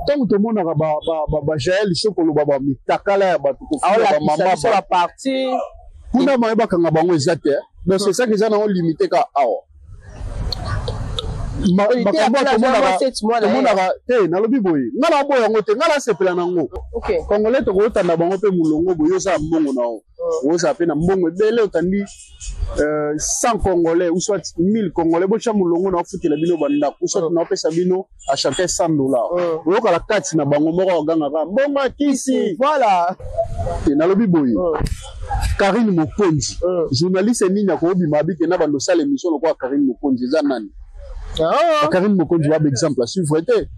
tant que monde a Jaël Chokolo baba mitakala ya batu ko fula mama sur la partie kuna maeba kanga bango ezate donc c'est ça que ça n'a limité ka awa makambo te nalobi boye ngala boye yango te ngala sepela nango congolais to ko tanda bango pe mulongo boye oza mbongo nao oza pe na mbongo ebele otandi 100 congolais ou soit 1000 congolais bocha mulongo na futela bino banda ou soit na pesa bino à chacun $100 oyoka la kati na bango moko oganga ka mbongo kisi voilà te nalobi boye Karine Mokonzi journaliste nini ko bima bike na bando sala émission ko Karine Mokonzi za nani Karine Mokonzi va exemple à suivre était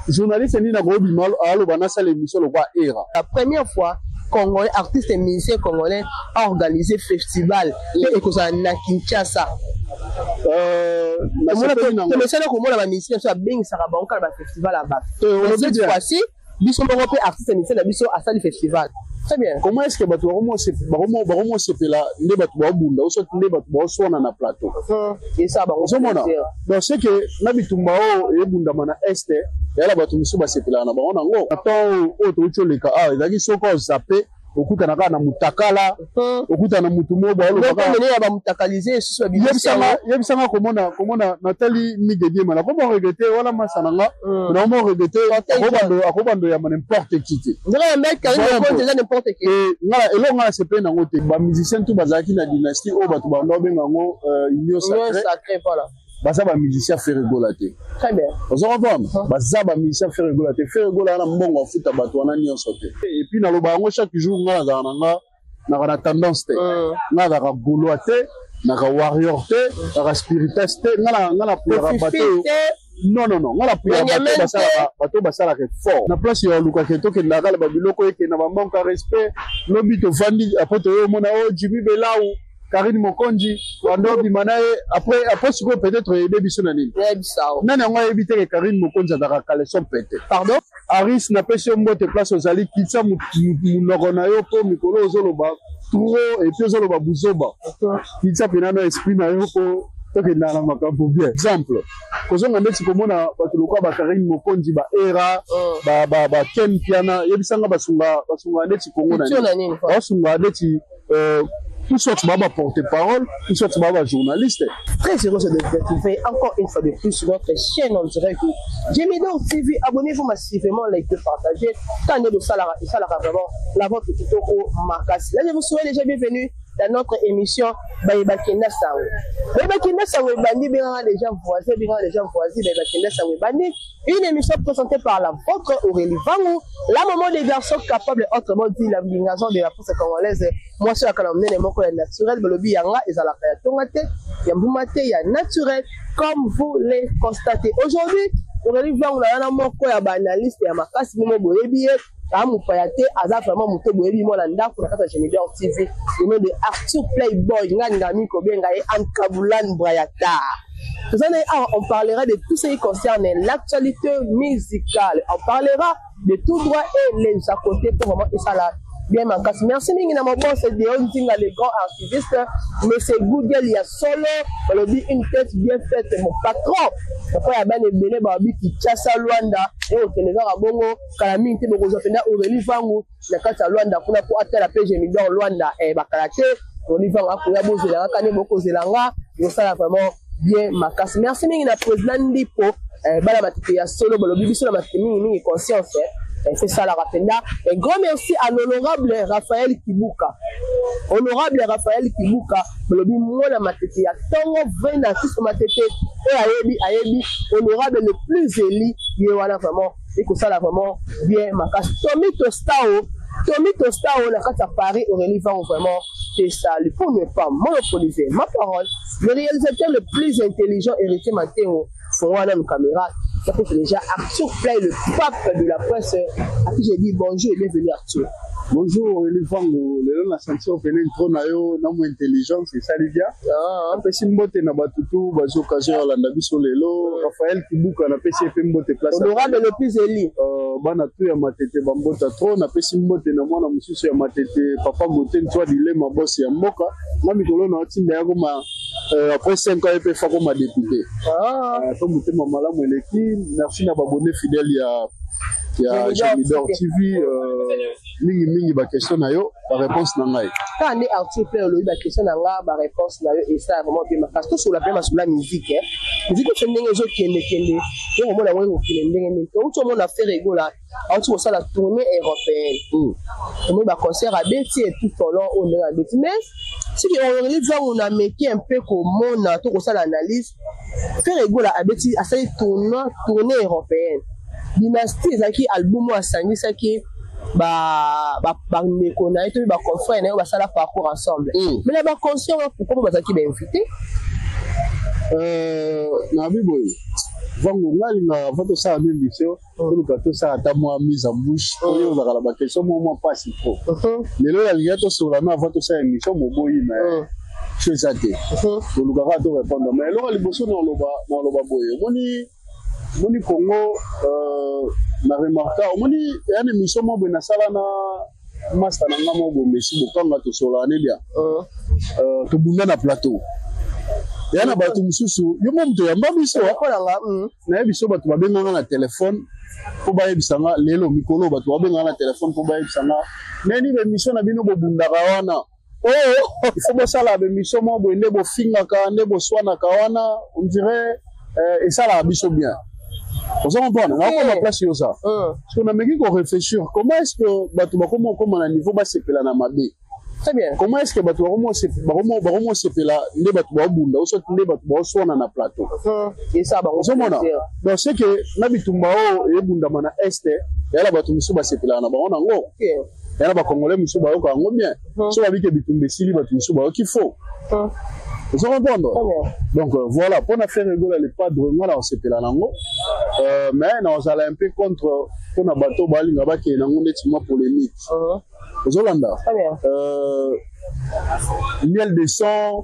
journaliste ni na gobi mal alo bana sala émission le quoi era la première fois congolais artistes et musiciens congolais a organisé festival et que ça na Kinshasa na c'est comme la musicien ça bing ça ba on ba festival là-bas cette fois-ci biso mbongo pe artistes et musiciens na biso a sali festival. Très bien. Comment est-ce que batu baromo sepela nde batu babunda oso nde batu basona na plateau et ça ba osomona donc c'est que na bitumba o ebunda mana este yala batu misu ba sepela na bango nango attends o to choleka ezaki soko zape okuta na kana mutakala okuta na mutu mobo alo baka mene ba mutakaliser susu yebisanga komona Nathalie Migedie mala ko regretter wala masananga na mo regretter akobando ya n'importe qui te ndela mec quand déjà n'importe qui ngala elonga se pe nango te ba musicien tout bazaki na dynastie o batu ba ndo bengango union sacré voilà baza ba musicien fait rigoler. Très bien. Vous comprenez? Baza ba musicien fait rigoler. Fait rigoler na mbongo afuta bato wana nyonso te. Et puis na loba ngo chaque jour nga na tendance te. Na ga golo te, na ga warrior te, na ga spiritiste te, na pour bato. Non, nga la pour bato basala ke fort. Na place ya luka ke to ke na ga ba biloko ke na ba manque respect, lobi to vandi apoto yo mona o Jimmy Belau. Karine Mokonzi, Wando Bimanae, après ce que peut-être aider Bissonani. Nana on a évité que Karine Mokonzi a calé son pété. Pardon? Aris n'a pas sur mot de place aux alliés qui sont mounogonayo pour Mikolo Zoloba, Touro et puis Zoloba Bouzoba. Qui sont pénano esprit na yoko. Exemple, quand on a dit que mona batuluka Karine Mokonzi ba era ba Ken Piana, yebisanga basunga ndeti Kongo na ni. Basunga ndeti tout sortes de porte-parole, tout sortes de journalistes. Très heureux de vous retrouver encore une fois de plus sur notre chaîne en direct. Jemidor TV, abonnez-vous massivement, likez, partagez. Tant de ça, vraiment la vôtre tout au Marcas. Là, je vous souhaite déjà bienvenue dans notre émission Baïbakina Sango. Baïbakina Sango Bandi, bien les gens voisins, Baïbakina Sango Bandi. Une émission présentée par la vôtre Aurélie Vangou, la maman des garçons capables, autrement dit la bingazon de la force congolaise. Moi, je suis à Kalamne, mon collègue naturel, Bolobi Yanga, et à la Kayatongate, Yamboumate, ya naturel, comme vous les constatez. Aujourd'hui, Aurélie Vangou, la mon collègue analyste, et à ma casse, Mimo Boyebi, Amupayate, Aza vraiment Mouto Boyebi, mon landa, pour la case de Jemidor TV, le nom de Arthur Playboy, Ngangami, Kobenga, et Ankaboulan Brayata. On parlera de tout ce qui concerne l'actualité musicale. On parlera de tout droit et les à côté pour vraiment et ça là. Bien Marcas. Merci Ningina mon bon c'est Deon Dinga le grand artiste. Mais c'est Google il y a solo. On le dit une tête bien faite mon patron. Après il y a ben ebele babi qui chassa Luanda et au Sénégal à Bongo Kalami te boko zopenda Aurélie Vangou na kata Luanda kuna pour atteindre la PG Midor Luanda et bakalate. Aurélie Vangou akuya bozela kane boko zelanga. Ça là vraiment bien Marcas. Merci Ningina président Lipo bala matite ya solo bolobi biso na matite mingi conscience. C'est ça la rapenda. Un grand merci à l'honorable Raphaël Kibuka. Honorable Raphaël Kibuka, bolobi mona matete ya tongo 20 artistes matete et ayebi honorable le plus élu yewana vraiment et que ça là vraiment bien Marcas. Tommy Tostao na kata Paris Aurélie Vangou vraiment c'est ça le pour ne pas monopoliser ma parole. Le réalisateur le plus intelligent héritier Matteo Fouana une caméra. Ça fait déjà Arthur Play, le pape de la presse, à qui j'ai dit bonjour et bienvenue Arthur. Bonjour, Aurélie Vangou. Le nom de la sanction venait trop nayo, na mo intelligence, c'est ça les gars. Ah, pesi mbote na batutu, bazo occasion la ndabiso lelo, Raphaël Kibuka na pesi pe mbote place. Honorable le plus élu. Bana tu ya matete bambota trop na pesi mbote na mwana mususu ya matete papa Goten toi dilema boss ya mboka. Na mikolo na otinda ya koma après 5 ans pe fa comme député. Ah, to mutema malamu eleki, merci na babonné fidèle ya ya Gemidor TV mingi ba question na yo ba réponse na ngai quand on est Arthur Père le ba question na nga ba réponse na yo et ça vraiment bien parce que sur la pema sur la musique musique c'est ndenge zo kende yo mo na ngo kende ndenge to to mo na faire rigola auto ça la tournée européenne on ba concert à Betty et tout au long on est à Betty mais si on regarde on a métier un peu comme on a tout ça l'analyse faire rigola à Betty à cette tournée européenne dynastie ezaki album asangisaki ba mekona et ba confrère na ba sala parcours ensemble mais là ba conscient pourquoi bazaki ba invité na biboy vango ngalinga vato sa ambition pour que ça ta moi mise en bouche oyo za kala ba question moi pas si trop lelo ya liato sur la na vato sa émission mo boyi na chose ate pour le gars to répondre mais lelo liboso na loba boye moni Congo na remarka moni ya émission mo bena sala na master na ngamo bo mesi bokanga to sola ne dia to bunda na plateau ya na batu mususu yo mo mto ya mbabiso na biso batu babenganga na téléphone po ba yebisanga lelo mikolo batu babenganga na téléphone po ba yebisanga neni be mission na bino bo bunda kawana il faut bosala be mission mo bo ndebo finga ka ndebo swana kawana on dirait et ça la biso bien. Vous comprenez? On a la place sur ça. Parce qu'on a mis qu'on réfléchir. Comment est-ce que Batouba comment à niveau bas c'est pela na mabé? Très bien. Comment est-ce que Batouba comment c'est pela ne Batouba bunda ou soit ne Batouba soit na plateau? Et ça bah on donc c'est que na bitumba o e bunda mana est et là Batouba musu bas c'est pela na ba on ngo. OK. Et là ba congolais musu ba ko ngo bien. So ba bi ke bitumba sili Batouba musu ba qu'il faut. Vous comprenez? Donc voilà, pour nous faire rigoler les pas de moi on s'est pelé là mais on allait un peu contre pour na bateau bali ngaba ke na ngonde tima polémique. Vous Hollanda. Miel de son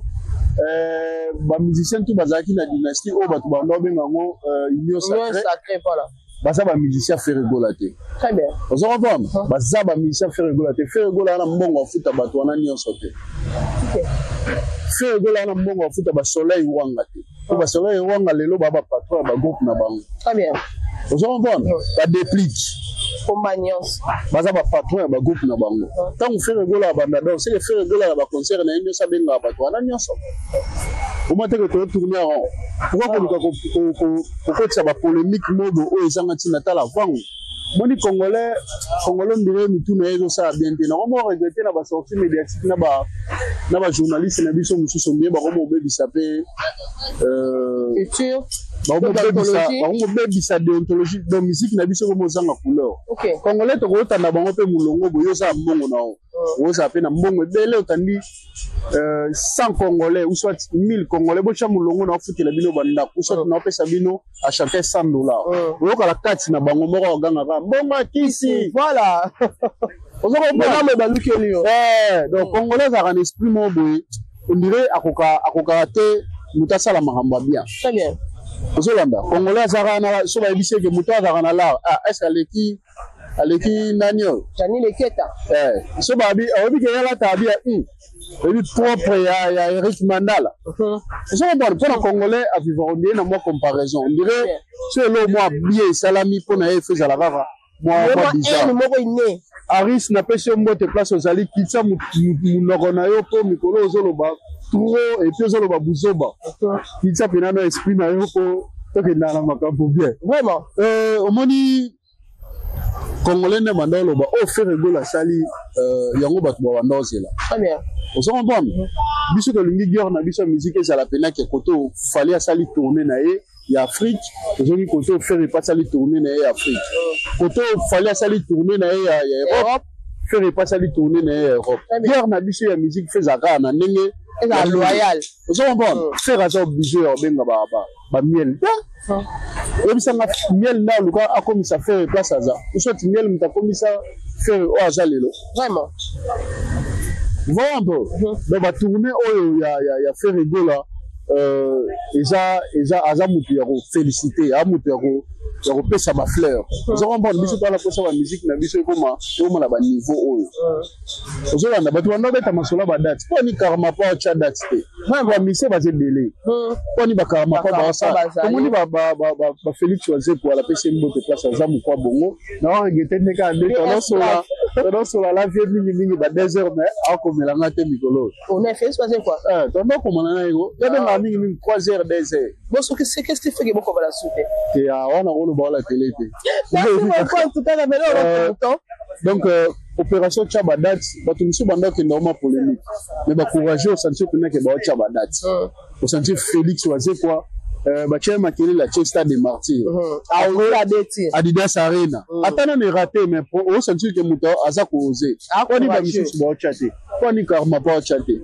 ba musicien tout bazaki na dynastie o batu ba ndo benga ngo union sacré voilà. Baza ba musicien faire rigoler. Très bien. Vous comprenez? Baza ba musicien faire rigoler na mbongo futa batu wana nyonso te. OK. Faire rigoler na mbongo futa ba soleil wanga te. Ba soleil wanga lelo ba patron ba groupe na bango. Très bien. Vous comprenez? Ba déplique. Compagnions. Baza ba patron ba groupe na bango. Tant on fait rigoler banda donc c'est le faire rigoler ba concert na nyo sa benga ba patron na nyonso. Au moins que tu tourner en rond. Pourquoi pourquoi ça va polémique modo o ezanga tina tala vangu. Moni congolais ndire mitu na ezo sa bien te na mo regretter na ba sortie médiatique na ba journaliste na biso mususu mbie ba ko mo bebisa pe culture ba mo bebisa déontologie de musique na biso ko mo zanga couleur. OK. Congolais to ko tanda bango pe mulongo boyo sa mbongo na o. O sa pe na mbongo bele otandi 100 congolais ou soit 1000 congolais bo cha mulongo na ofutela bino banda ou soit na pesa bino à chacun $100. O ka la kati na bango moko oganga ka mbongo kisi voilà. On va me baluki elio. Donc congolais a un esprit mo boy on dirait akoka te mutasa la makambo bien. Très bien. Ozolanda congolais a na so ba ebise ke mutasa na la est-ce aleki nanyo Jani Leketa so babi obi ke yala tabia ebi propre ya Eric Mandala so ba pour le congolais à vivre on dirait na moi comparaison on dirait c'est le moi bien salami pour na efeza la vava moi bizarre Aris na pese mbote place ozali kitsa munoko na yo po mikolo ozoloba trop et puis ozoloba buzoba kitsa pena na esprit na yo po to ke na makambo bien vraiment omoni congolais ne mandalo ba o faire rigoler sali yango batu ba wandozela très bien on se comprend biso que lingi gior na biso musique ça la pena ke koto fallait à sali tourner na ye ya Afrique aujourd'hui koto faire pas sali tourner na ye Afrique koto fallait à sali tourner na ye ya Europe faire pas sali tourner na ye Europe gior na biso ya musique fait zaka na ndenge la loyal on se comprend faire ça obligé benga ba miel et puis ça m'a miel là le quoi a comme ça fait place à ça ou soit miel mta comme ça faire au azalelo vraiment voilà un peu donc va tourner oh ya faire rigoler eza azamutu ya ko féliciter amutu ya ko ya kopesa ba fleur ozo comprendre biso tala posa ba musique na biso ekoma na ba niveau oyo ozo landa bato banda beta masola ba date po ni karma pa cha date te ba mise ba zebele po ni ba karma pa ba sa komoni ba Félix Wazeko ala pesa mbote place azamu kwa bongo na wa ngete neka ande tono sola la vie mingi ba 2 heures mais akomelanga te mikolo on a fait passer quoi tono komona na yo tebe na mingi 3 heures 2 heures bon ce qu'est-ce que tu fais que beaucoup va la souper et on a on va la télé en tout cas la meilleure temps donc opération Tchabadat bato miso banda ke normal polémique mais ba courageux au sentir que ba Tchabadat au sentir Félix Wazeko Bachel Makeli la Stade des Martyrs Adidas Arena atana ne raté mais au sentir que muto aza ko oser on dit ba miso ba chatter on dit karma pas chatter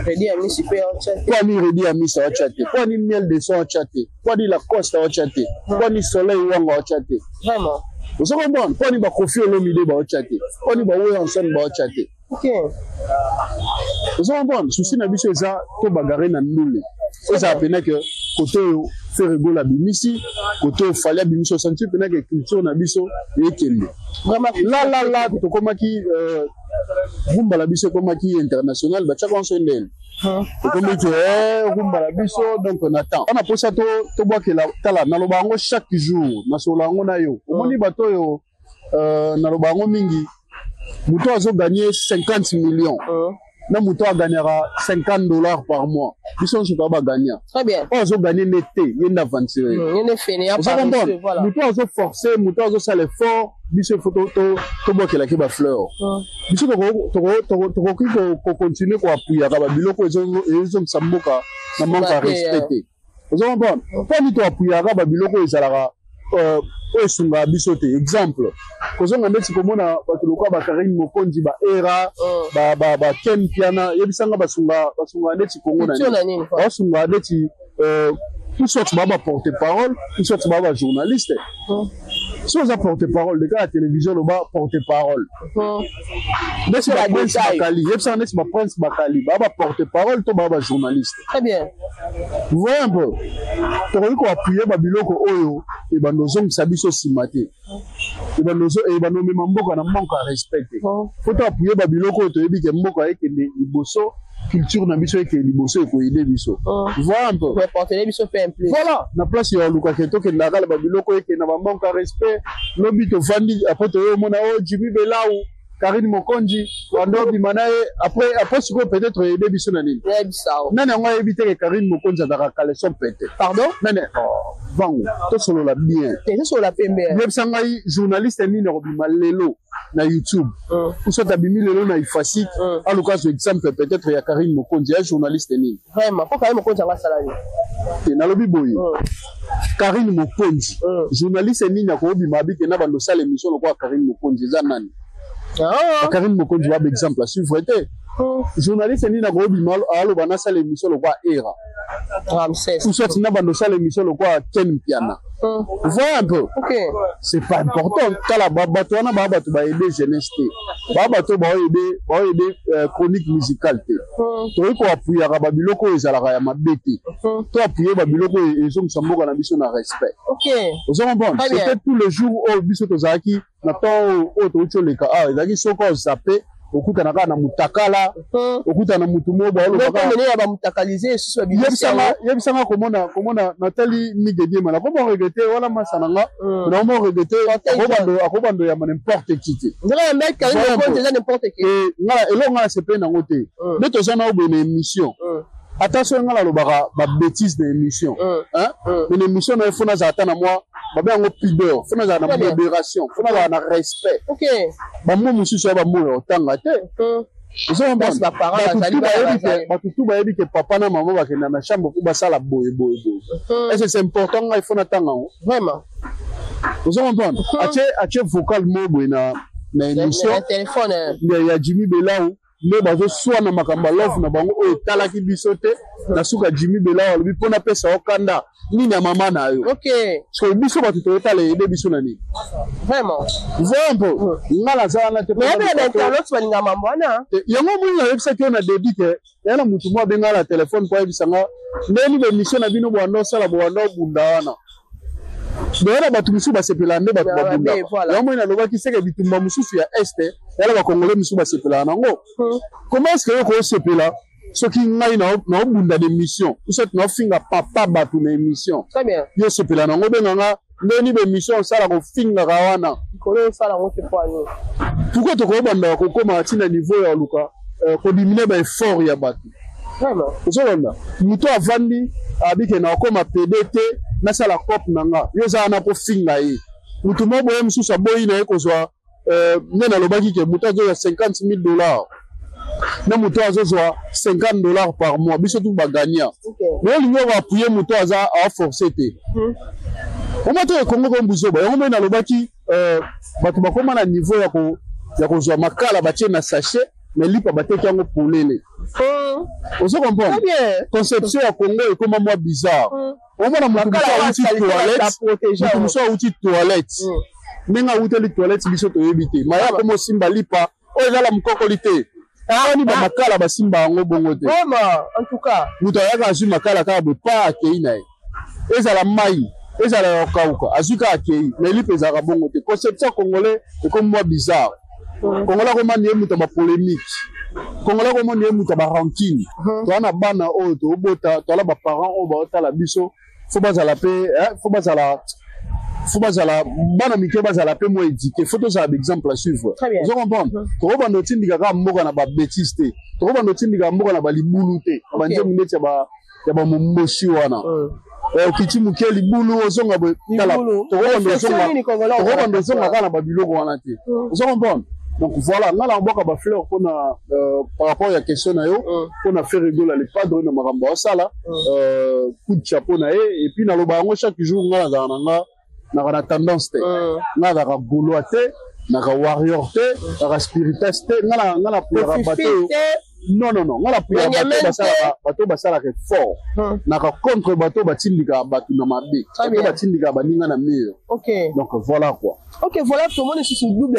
Redi ami super chatter on dit Redi ami ça chatter on dit miel de son chatter on dit la Costa chatter on dit soleil wanga chatter vraiment vous savez bon on dit ba Kofi Olomide ba chatter on dit ba Wilson ba chatter OK vous savez bon souci na biso za to bagarre na ndule ça pena que côté faire rigoler bimisi côté fallait bimisi sentir pena que culture na biso yekende vraiment là to komaki rumba la biso komaki international ba chaka onso ndel to komaki rumba la biso donc on attend on a pour ça to boakela tala na lobango chaque jour na solango na yo omoni bato yo na lobango mingi muto azo gagner 50 millions na muto a gagnera $50 par mois biso se pas gagner très bien on azo gagner l'été yenda aventurer yenda fini après voilà muto azo forcer muto azo faire l'effort biso photo to bokela ke ba fleur biso to continuer ko appuyer ka ba biloko ezo msamboka na manque à respecter vous avez bon pas du tout appuyer ka ba biloko ezalaka osunga biso te exemple kozonga ndeti komona bato lokwa ba Karine Mokonzi ba era ba Ken Piana yebisanga basunga ndeti Kongo na nini basunga ndeti tout sorte ba porte-parole tout sorte ba journaliste si on a porte-parole les gars à la télévision le bas porte-parole ndeti ba Prince Bakali yebisanga ndeti ba Prince Bakali ba porte-parole to ba journaliste très bien vous voyez un peu to ko appuyer ba biloko oyo et ben nous sommes sabiso simate et ben nous et ben nous même mboka na manque à respecter faut appuyer ba biloko to yebi ke mboka ekende liboso culture na biso ekende liboso ko aider biso voilà un peu pour porter biso fait un plus voilà na place ya luka keto ke ndakala ba biloko ekende na manque à respect lobi to vandi après to mona o Jimmy Belau Karine Mokonzi wando bimanaye après siko peut-être aider biso na nini nani ngo éviter que Karine Mokonzi adaka caleçon pété pardon nani vangu to solo la bien te solo la pembe yebsanga journaliste ni na robima lelo na YouTube pour ça tabimi lelo na ifasik à l'occasion exemple peut-être ya Karine Mokonzi ya journaliste ni vraiment pour Karine Mokonzi va salari te na lobi boy Karine Mokonzi journaliste ni na ko bima bi ke na bando sala émission lo kwa Karine Mokonzi za nani Karine Mokonzi wa exemple à suivre te journaliste ni na ko bima alo bana sala émission lo kwa era Ramsès tout ça tina bando sala émission lo kwa Ken Piana voilà un peu c'est pas important kala babato wana babato ba aider jeunesse te babato ba aider chronique musicale te to ko appuyer ka babiloko ezalaka ya mabete to appuyer babiloko ezo msamboka na biso na respect vous comprenez c'est tous les jours au biso to zaki na temps au to choleka ezaki soko zappé okuta na kana mutakala okuta na mutu mobo alo baka menye ba mutakaliser susu yebisanga komona Nathalie Migedie mala ko mo regretter wala masananga na mo regretter akobando ya n'importe qui te ndela mec Karine Mokonzi za n'importe qui ngala elonga se pe na ngote neto sana obo na émission attention ngala lobaka ba bêtise de émission hein mais l'émission na fona za ata na moi ba yango pudeur fona za na modération fona za na respect ba mo mususu ba mo otanga te ils ont ba parole ba yebi ke papa na maman ba kenda na chambre pour basala boye est-ce que c'est important ngai fona tanga vraiment ils ont comprendre ache vocal mo boye na émission téléphone ya Jimmy Belau mais bazo soit na makamba love na bango o talaki biso te na suka Jimmy Belau alobi pona pesa okanda nini ya mama na yo so biso bato to tala ede biso na nini vraiment vraiment ngala za na te mais bien internet balinga mambo na yango munga yebisa ke na débit ke yana mutu mo benga la téléphone kwa yebisanga ndeni be mission na bino bwando sala bwando bunda wana doyana bato mosusu basepelaka nde bato babundaka yango moi nalobaki seke bitumba mosusu ya este yala bakongole mosusu basepelaka nango comment est ce que yo koosepela soki ngai naobunda d'émission usoki naofinga papa bato na émission yo sepela nango benganga ndeni bémission osala kofingaka wana pourquoi tokobandaka kokóma ntina niveau ya luka kodimine baeffort ya bato ozolanda moto avandi abike na okoma pede te nasala cope na nga yo ozala na kofinga ye motu mo boye mosusu aboyi na ye kozwa nde nalobaki ke moto azozwa $50,000 na moto azozwa $50 par mois biso tu bagania me olingi okoapuye moto aza aforce te oma to ekongo kombuzoba yango moi nalobaki bato bakóma na niveau ya kozwa makala batie na sachet mais lipa bateki yango polele ozo comprendre conception ya Congo ekoma mwa bizarre omona motu mosu awuti toilette ndenge awuteli toilette biso toyebi te maya komo simba lipa oyo ezala mokokoli te ani bamakala basimba yango bongo te moto ayaka azwi makala kaka boye pa akei na ye ezala mai ezala ya kokauka azwi kaka akei mais lipa ezalaka bongo te conception congolais ekomi mwa bizarre Congolais koma niye moto ya bapolémique Congolais koma niye moto ya barankine toza na bana oyo tobota toala baparent oyo baotala biso fo bazala mpe fo bazala bana mike bazala mpe mo édike fo tozala baexemple à suivre ozo comprendre tokobanda otindika kaka mboka na babétise te tokobanda otindika mboka na balibulu te banzembo ndeti ya bamomboshi wana okiti moke libulu ozonga tokobanda ozonga kaka na babiloko wana te ozo comprendre donc voilà nga na mboka bafleur mpona par rapport ya question na yo mpona faire rigola le padre na makambo asala coup de chapeau na ye et puis naloba yango chaque jour nga nazala na nga naka na tendance te nga naka gaulois te naka warrior te naka spiritas te nga na puyaka bato non nga na puyaka bato basalaka fort naka contre bato batindika bato na mabe bato batindika baninga na mur donc voilà quoi. Ok, voilà, tout le monde est sur double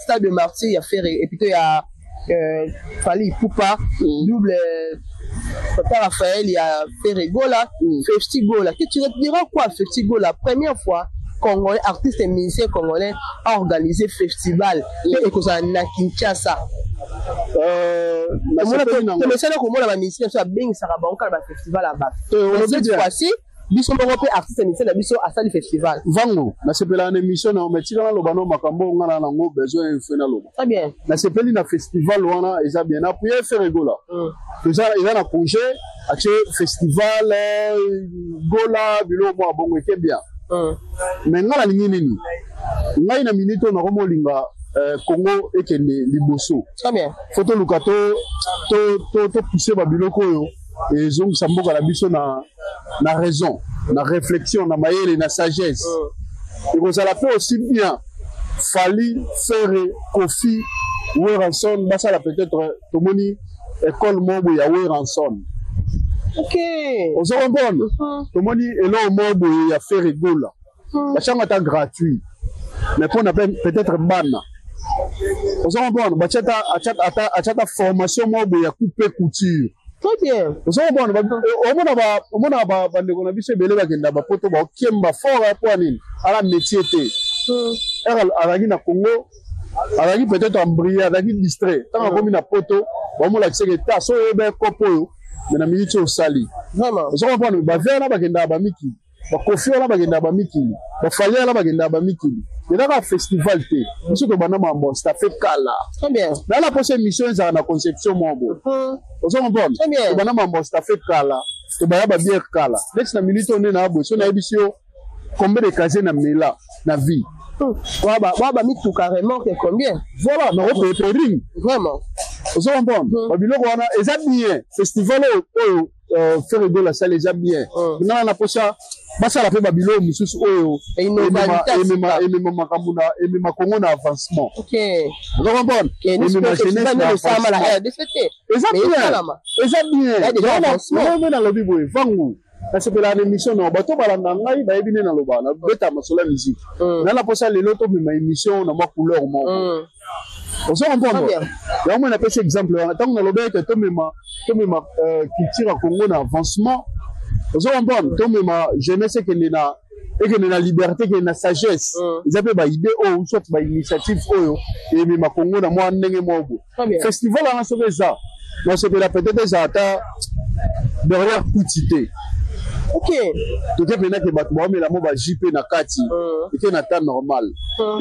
stade de martyr, il y a Ferré, et puis il y a Fali Poupa, double Papa Raphaël, il y a Ferré Gola, Festi Gola. Que tu diras quoi, Festi Gola? Première fois, Congolais, artistes et musiciens congolais a organisé festival, et que ça n'a Kinshasa. Mais c'est là que moi, la musicien, ça a bien, ça a bancal, le festival là-bas. Cette fois-ci, biso moko pe artiste musicien na biso asali festival vango na sepela na émission na metika na lobano makambo ngana nango besoin info na loba très bien na sepeli na festival wana eza bien na pour faire rigola déjà il a na congé ache festival gola bilo mo bongo ete bien mais ngala lingi nini ngai na minute na komo linga Congo ekende liboso très bien photo lukato to pousser ba biloko yo et donc ça mboka la biso na raison na réflexion na mayele na sagesse et que ça la fait aussi bien Fali Ferré Kofi Weranson basa la peut-être tomoni école mobo ya Weranson ok on se comprendre tomoni elo mobo ya Ferré Gola la chambre est gratuit mais pour on peut-être bana on se comprendre bachata achata formation mobo ya couper couture. Très bien. Vous savez, on a bandeko biso ebele bakenda bapoto ba okemba fort pour nini ala métier te. Alaki na Congo, alaki peut-être en brillant, alaki distrait. Tant comme na poto, on la tseke ta so ebe kopo yo, mais na minute au sali. Vraiment. Vous savez ba vena bakenda ba miki, ba kofi na bakenda ba miki, ba fali na bakenda ba miki. Il y a un festival té. Monsieur que banana mambo, ça fait cala. Très bien. Dans la prochaine émission, il y a une conception mambo. Vous avez compris? Très bien. Banana mambo, ça fait cala. Et bah y a bien cala. Next la minute on est na bosso na émission. Combien de casiers na mela na vie? Waba mis tout carrément que combien? Voilà, na rope et ring. Vraiment. Vous avez compris? Babilo wana, eza bien. Festival faire de la salle eza bien. Maintenant la prochaine basa la pe babilo mususu oyo emema makamuna emema Congo na avancement. OK. Vous comprenez? Emema jeunesse na avancement. Eza bien. Non na lobi boy vangu. Na sepela na émission na bato balanda ngai ba ebine na loba na beta masola musique. Na la posa lelo to mema émission na ma couleur mo. On se comprend. Ya moi na pese exemple tant na loba que to mema culture Congo na avancement. On se comprend. To mema jeunesse que na et que na liberté que na sagesse ils appellent ba idée ou soit ba initiative oyo et mi makongo na moi ndenge mobo festival na so ça moi c'est peut-être ça ata derrière petite OK to ke pena ke bato ba mela mo ba JP na kati et que na temps normal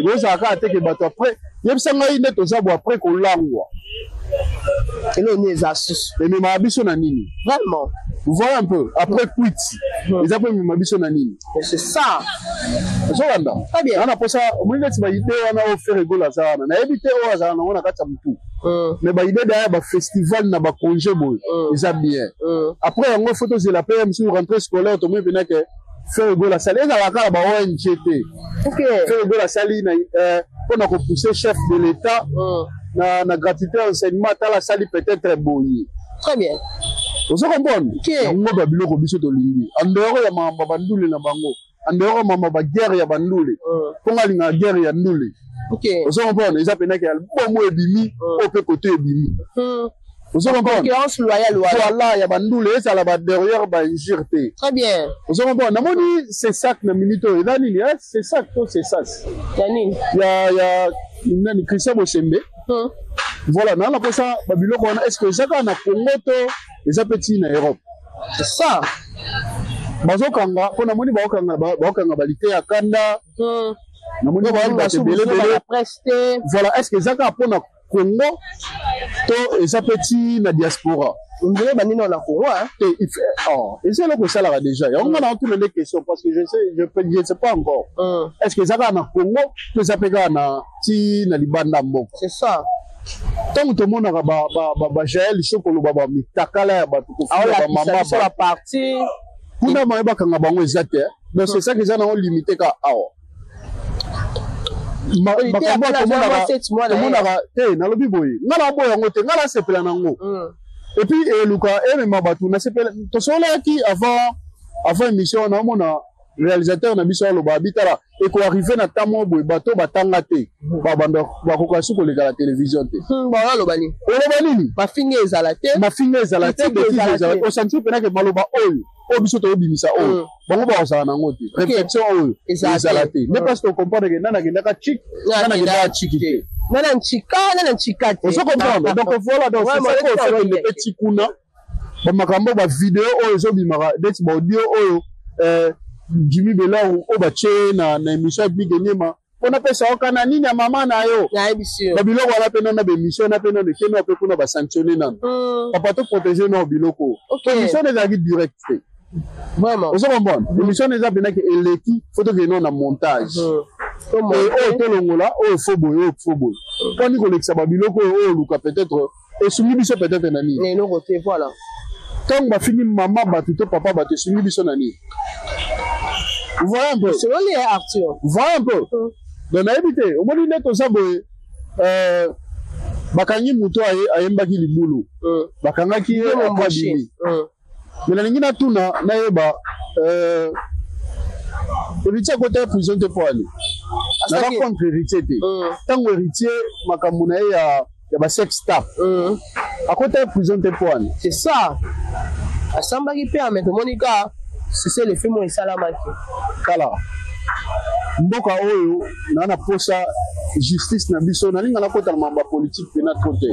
et ça ka te que bato après yebisa ngai ne to za bo après ko langwa et là on est astuce et mi mabiso na nini vraiment voilà un peu après quit ils appellent mi mabiso na nini c'est ça Zolanda. Très bien. On a posé, on a dit, idée, on a offert rigolo à ça. On a évité, on a quatre tout. Mais bah idée derrière, bah festival n'a pas congé boy. Ils a bien. Après, on a photo de la PM sur rentrée scolaire, tout le monde que faire rigolo à ça. Les avocats bah ONGT. OK. Faire rigolo à ça, on a repoussé chef de l'État. Na gratuité enseignement, t'as la salle peut-être beau. Très bien. Vous comprenez? OK. On a babilo ko biso to lingi. En dehors ya mamba bandule na bango. En dehors mama ba guerre ya bandule. Ponga linga guerre ya ndule. OK. Vous comprenez? Ils appellent que album ebimi, au peu côté ebimi. Vous comprenez? Concurrence loyale. Voilà, ya bandule ça la ba derrière ba injirté. Très bien. Vous comprenez? Na moni c'est ça que na minito et dani ni c'est ça que c'est ça. Dani. Ya nani Christian Bosembe. Voilà, na la posa babilo ko est-ce que ça na Congo to les appétits na Europe. C'est ça. Bazokanga pona moni baokanga balite ya kanda na moni voilà est-ce que zaka pona Congo to eza petit na diaspora on dirait banino na Congo hein et c'est là que ça là déjà on a entendu les questions parce que je sais pas encore est-ce que zaka na Congo to zapeka na ti na libanda mboko c'est ça tant que monde ba Jaël Chokolo baba mitakala ya bato ko ba mama sur la partie kuna maeba kanga bango ezate donc c'est ça que ça na limité ka awa makambo tomonaka te nalobi boye ngala boye yango te ngala sepela nango et puis eluka emema bato nasepela tosolaki avant émission naomona réalisateur na biso aloba abitala ekoarrive na tamo boye bato batanga te babanda bakoka suko koleka la télévision te oloba nini mafinga ezala te osanti pena ke maloba oyo o biso to bimisa oyo bango ba osana nango te réflexion oyo ezala te mais parce que comprendre que nana kendaka chic nana kendaka chic te nana nchika te on comprendre donc voilà donc c'est ça que le petit kuna ba makambo ba vidéo oyo zo bimaka deti ba audio oyo Jimmy Bela o ba che na émission bi genyema on appelle ça okana nini ya mama na yo na émission ba biloko wala pena na be émission na pena de keno pe kuna ba sanctionner nan papa to protéger no biloko émission des avis direct vraiment vous comprenez émission des avis na que eleki photo que non na montage comme to longola o foboy poni ko lekisa ba biloko o luka peut-être et soumis biso peut-être nani mais non côté voilà tant ba fini maman batu to papa batu soumis biso nani. Voilà un peu. C'est lui Arthur. Voilà un peu. Donc na évité. Au moins net to saboye bakangi muto ayembaki libulu. Bakangaki akabili. Mais na ngina tuna na yeba héritier côté prison te pour aller. Na pas contre héritier te. Tant héritier makamuna ya ba sex staff. À côté prison te pour aller. C'est ça. Asambaki pe ameto Monica. C'est le film où il salamaki. Kala. Mboka oyo na posa justice na biso na linga na kota mamba politique pena côté.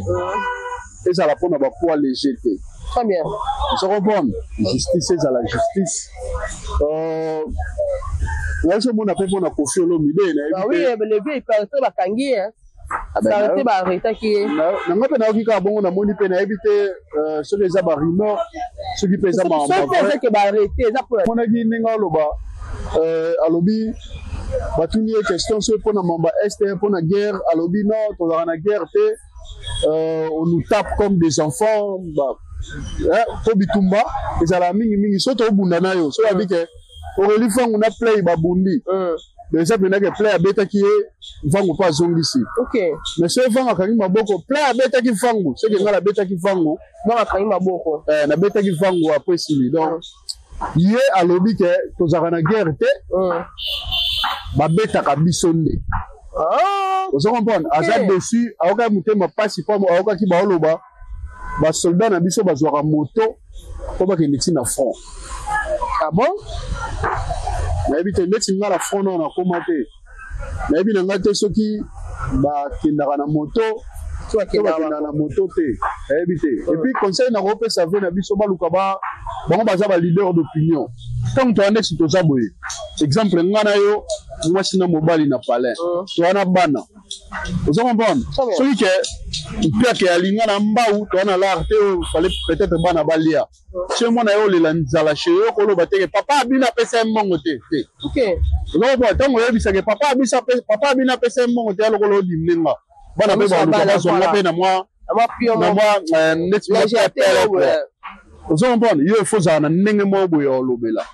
Et ça la pona ba poids léger. Très bien. Je comprends. Justice c'est la justice. Là je mon appelle pour Kofi Olomide na. Ah oui, le vieux il peut être la kangi hein. Ça arrêter ba arrêter qui. Na ngape na okika bongo na moni pe na éviter ce les aba rumeur ce qui pesa ma. C'est que ba arrêter ça pour. Mona gi ninga loba alobi batuni question sur pour na mamba est pour na guerre alobi non to na guerre te on nous tape comme des enfants bah to bitumba ezala mingi soto obunda nayo so abi ke oreli fangu na play babundi déjà pena que play abeta ki vangu pa zongisi OK mais ce vangu akangi maboko play abeta ki fangu ce que ngala beta ki vangu vangu akangi maboko na beta ki vangu après sili donc yé alobi ke to zaka na guerre te babeta ka bisonde vous comprenez aza dessus aoka mutema pasi pa aoka ki baoloba ba soldat na biso bazwaka moto po bakende ti na front ah bon nayebi te ndeti nga na front nord nakoma te nayebi na nga te soki bakendaka na moto to bakendaka na moto te nayebi te et puis conseil na kopesa ve na biso baluka bango baza baleader d'opinion ntango toandesi toza boye exemple nga na yo mwasi na mobali na palais towana bana oza comprendre soki ke mpiake alinga na mbau towana lar te oyo fale peut-être bana balia sie mwana yo olela nzala she yo koloba teke papa abino apesa ye mbongo te oza comprendre ntango oyebisake papa abino apesa ye mbongo te alokolo odimnenga bana mpe baluka bazonga mpe na mwa neti oza comprendre yo efo ozala na ndenge moko boye olobela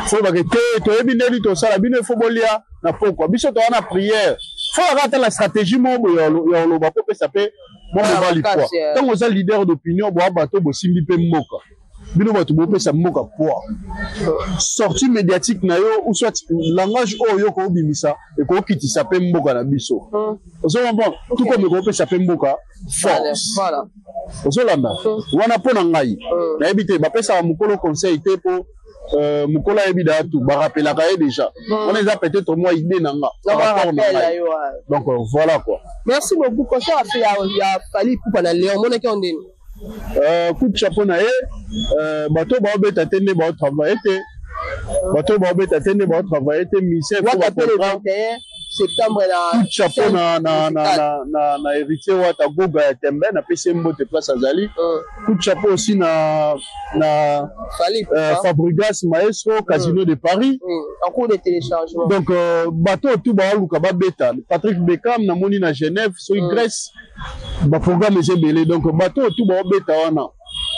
fo bake te toyebi ndeni tosala bino efo bolia na pokwa biso toza na priere fo akata la stratégie moko boye ya oloba po pesa mpe momobali poa ntango oza leader d'opinion boa bato bosimbi mpe mboka bino bato bopesa mboka poa sortie médiatique na yo ou soit langage oyo koobimisa ekookitisa mpe mboka na biso ozomba tukomi koopesa mpe mboka force ozolanda wana mpo na ngai nayebi te bapesaka mokolo conseil te mpo mokolo ayebi da tu barapelaka ye déjà wana eza peut-être moi idée na nga rapport na ngai donc voilà quoi. Merci beaucoup conseil afe ya Fally Ipupa na Léon monaki yo ndeni coup de chapeau na ye bato baobeta te nde baotravaille te bato baobeta te nde baotravaille te ministère septembre coup de chapeau na héritier wata goga ya tembe napesi ye mbote place azali coup de chapeau aussi na Fabregas Maestro Casino de Paris en cours de téléchargement donc bato tout baoluka babeta Patrick Beckham namoni na Genève soki Grèce baprogramme ezebele donc bato tout baobeta wana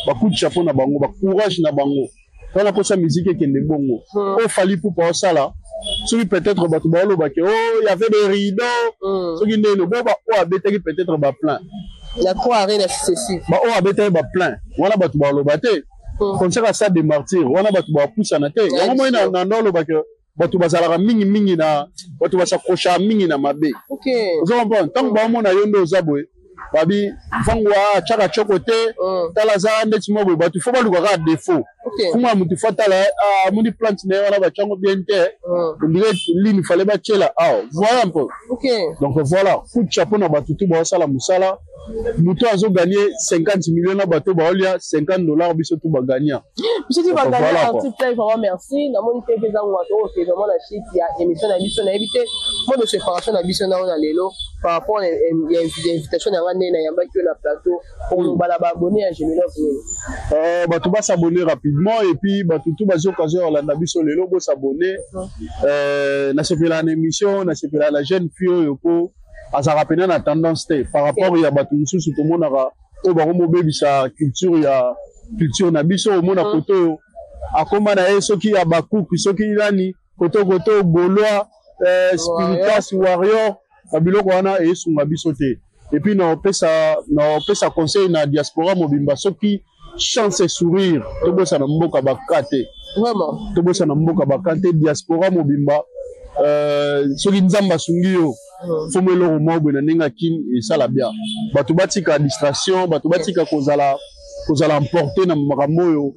bacoup de chapeau na bango bacourage na bango wana mposa musique ekende bongo oyo Fally Ipupa osala soki peut-être bato baolobaki oh y avait des rideaux soki ndeno bo oyo abetaki peut-être baplein la trois arènes successives oyo abetaki baplein wana bato baoloba te concert asa de martyr wana bato bapusana te yango moi na ndolobaki bato bazalaka mingi na bato basakoshaka mingi na mabe oza comprendre ntango baomona yo nde oza boye babi vangu achaka choko te tala za ndeti mo boye bato fo balukaka défaut funga mutu fo tala muni plante na wana bachango bien te ondire ligne fallait batiela voilà un peu donc voilà coup de chapeau na bato tout baosala musala mutu azo gagner 50 millions na bato baolia $50 biso tout bagagna biso tout bagagna en tout cas vraiment merci na moni te pesa ngwato o te vraiment la shit ya émission na biso na éviter mode de séparation na biso na ona lelo par rapport à l'invitation na ngane na yamba que la plateau pour bala ba abonner à Gemino bato ba s'abonner rapidement et puis bato tout bazo occasion la na biso lelo bo s'abonner na sepela na émission na sepela la jeune fille yoko azara pena na tendance te par rapport ya bato mususu to monaka o ba mo bebisa culture na biso mona koto akoma na ye soki ya bakuku soki ilani koto goloa spiritas warrior babiloko wana esunga biso te et puis na opesa conseil na diaspora mobimba soki chance et sourire tobosa na mboka bakate vraiment tobosa na mboka bakate diaspora mobimba soki nzamba sungi yo fomo eloko moko na ndenge kini esala bien bato batika distraction bato batika kozala emporté na makambo oyo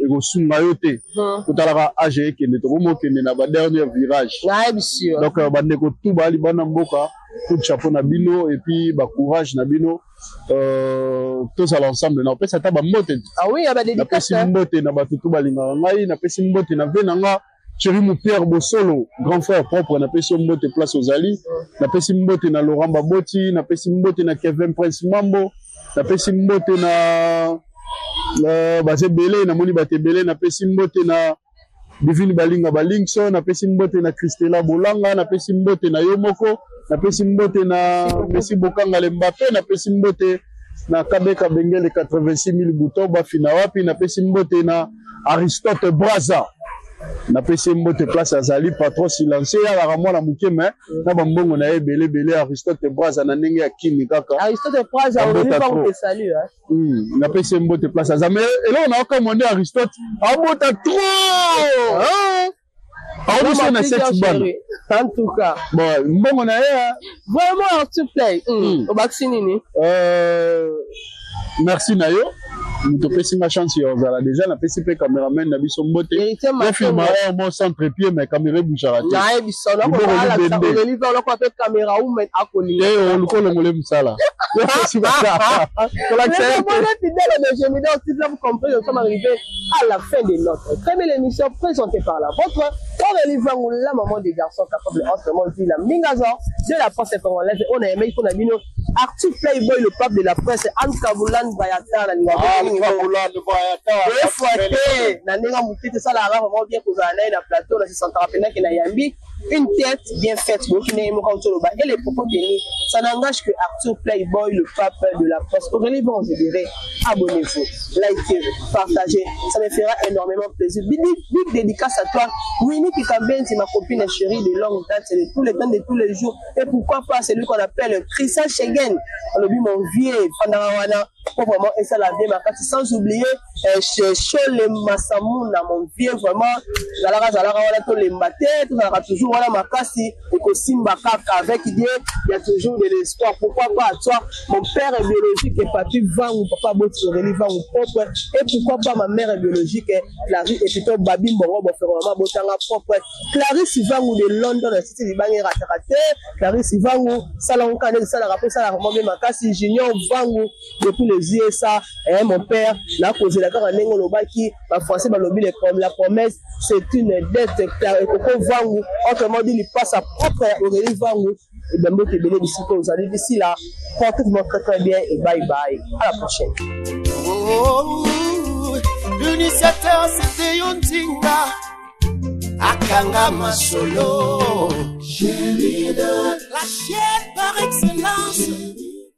ekosunga yo te kotalaka age ekende tokomokende na badernier virage donc bandeko tu baali bana mboka coup de chapeau na bino et puis bacourage na bino tozala ensemble na opesa ata bambote napesi mbote na bato tu balingaka ngai napesi mbote na ve na nga Thierry Moupierre Bosolo, grand frère propre, na pesi mbote place aux Ali, na pesi mbote na Laurent Baboti, na pesi mbote na Kevin Prince Mambo, na pesi mbote na Bazebele, na Moni Batebele, na pesi mbote na Divine Balinga Balingso, na pesi mbote na Christela Bolanga, na pesi mbote na Yomoko, na pesi mbote na Messi Bokanga Mbappé, na pesi mbote na Kabeka Bengele 86 000 boutons, Bafina Wapi, na pesi mbote na Aristote Braza. Na pesi mbote place azali patron silencieux ya la mwana mukeme na bambongo na ebele Aristote Braza na ndenge ya kimi kaka Aristote Braza on lui pas te salut na pesi mbote place azali et là on a encore demandé Aristote abota trop on a 7 bonnes en tout cas bon mbongo na ya vraiment s'il te plaît au vaccine merci Nayo moto pesi nga chance ya ozala déjà na pesi pe cameraman na biso mbote ya filma ya mo centre pied mais caméra bouchara te na biso na ko ala sa ko le livre ko pe caméra ou met akoli on ko le ngole msala yo pesi ba ko la tête fidèle de Jemidor si vous comprenez nous sommes arrivés à la fin de notre très belle émission présentée par la vôtre Aurélie Vangoula, la maman des garçons capables en ce moment dit la Mingazor de la presse congolaise. On a aimé qu'on a mis Arthur Playboy, le pape de la presse, Anne Kavoulan Bayata, la Kavoulan Bayata, la Néga Moukite, ça la vraiment bien que vous avez un plateau, là c'est Santarapena qui n'a yambi, une tête bien faite, qui n'est pas autour et les propos tenus, ça n'engage que Arthur Playboy, le pape de la presse. Aurélie Van, je dirais, abonnez-vous, likez, partagez, ça me fera énormément plaisir. Big dédicace à toi, Winnie Kikaben, c'est ma copine chérie de longue date, c'est de tous les temps, de tous les jours. Et pourquoi pas celui qu'on appelle Christian Schengen, on a vu mon vieux, Pandarawana, pour vraiment, et ça la vie, ma carte, sans oublier, chez Chole Massamouna, mon vieux, vraiment, Zalara, on a tous les matins, tout ça, toujours, voilà, ma casse, et que Simba Kaka, avec idée, il y a toujours de l'espoir. Pourquoi pas à toi, mon père est biologique, et papi Van, ou papa Botsouréli Van, ou propre, et pourquoi pas ma mère est biologique, Clarisse, et plutôt Babi Mboro, Boferoma, Botanga, propre, Clarisse Van, ou de London, la cité du Bangé Ratarate, Clarisse Van, ou Salon Canet, ça la rappelle, ça la remonte, ma casse, Junior Van, depuis les USA, et mon père, là, posé la carte à Nengolobaki, ma français, ma lobby, la promesse, c'est une dette, et Coco Van, autrement dit, il passe à propre Aurélie Van, et bien, vous allez d'ici là, portez-vous très très bien et bye bye. À la prochaine. Oh, l'initiateur c'était Yontinga Akanga Masolo. Chérie de la chaîne par excellence.